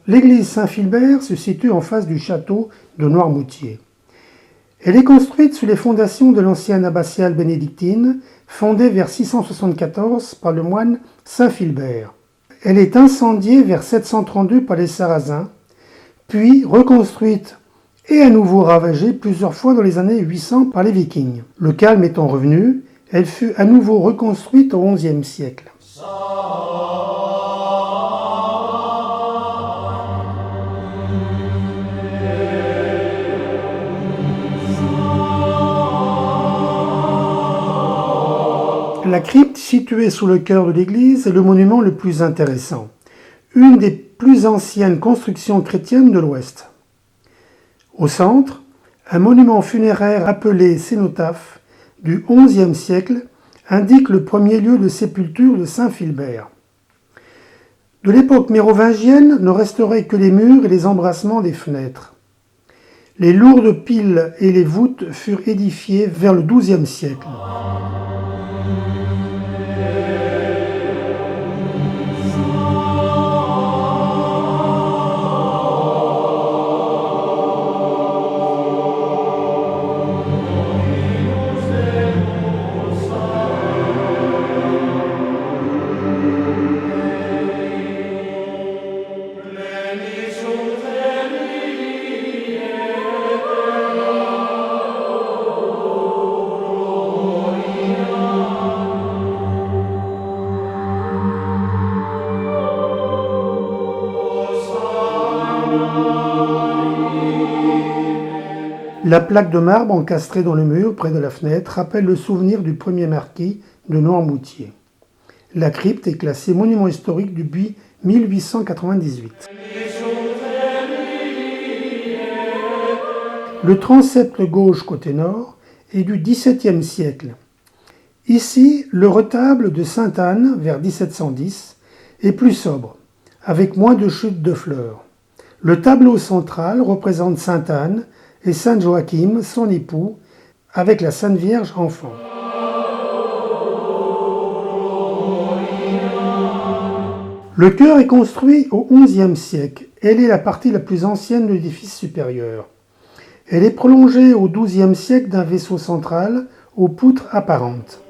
L'église Saint-Philbert se situe en face du château de Noirmoutier. Elle est construite sous les fondations de l'ancienne abbatiale bénédictine, fondée vers 674 par le moine Saint-Philbert. Elle est incendiée vers 732 par les Sarrasins, puis reconstruite et à nouveau ravagée plusieurs fois dans les années 800 par les Vikings. Le calme étant revenu, elle fut à nouveau reconstruite au XIe siècle. La crypte située sous le chœur de l'église est le monument le plus intéressant, une des plus anciennes constructions chrétiennes de l'Ouest. Au centre, un monument funéraire appelé cénotaphe du XIe siècle indique le premier lieu de sépulture de Saint-Philbert. De l'époque mérovingienne ne resteraient que les murs et les embrassements des fenêtres. Les lourdes piles et les voûtes furent édifiées vers le XIIe siècle. La plaque de marbre encastrée dans le mur près de la fenêtre rappelle le souvenir du premier marquis de Noirmoutier. La crypte est classée monument historique depuis 1898. Le transept gauche côté nord est du XVIIe siècle. Ici, le retable de Sainte-Anne, vers 1710, est plus sobre, avec moins de chutes de fleurs. Le tableau central représente Sainte-Anne et Saint Joachim, son époux, avec la Sainte Vierge enfant. Le chœur est construit au XIe siècle. Elle est la partie la plus ancienne de l'édifice supérieur. Elle est prolongée au XIIe siècle d'un vaisseau central aux poutres apparentes.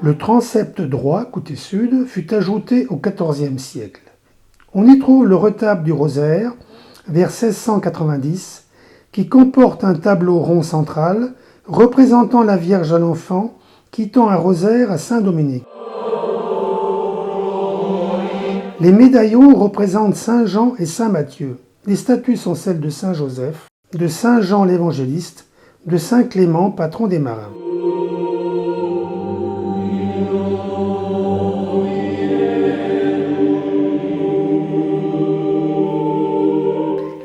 Le transept droit, côté sud, fut ajouté au XIVe siècle. On y trouve le retable du rosaire, vers 1690, qui comporte un tableau rond central représentant la Vierge à l'enfant qui tend un rosaire à Saint-Dominique. Les médaillons représentent Saint Jean et Saint Matthieu. Les statues sont celles de Saint Joseph, de Saint Jean l'Évangéliste, de Saint Clément, patron des marins.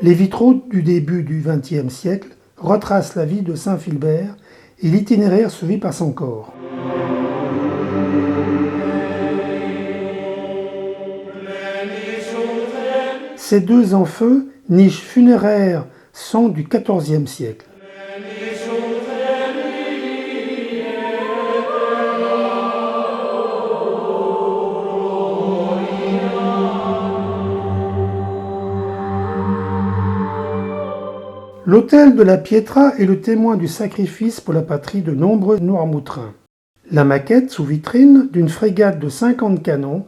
Les vitraux du début du XXe siècle retracent la vie de Saint-Philbert et l'itinéraire suivi par son corps. Ces deux en feu, niches funéraires, sont du XIVe siècle. L'autel de la Pietra est le témoin du sacrifice pour la patrie de nombreux Noirmoutrins. La maquette, sous vitrine, d'une frégate de 50 canons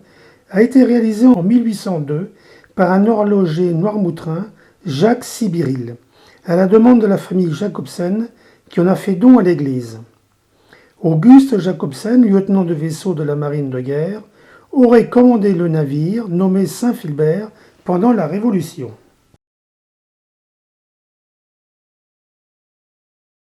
a été réalisée en 1802 par un horloger noirmoutrin, Jacques Sibiril, à la demande de la famille Jacobsen qui en a fait don à l'église. Auguste Jacobsen, lieutenant de vaisseau de la marine de guerre, aurait commandé le navire nommé Saint-Philbert pendant la Révolution.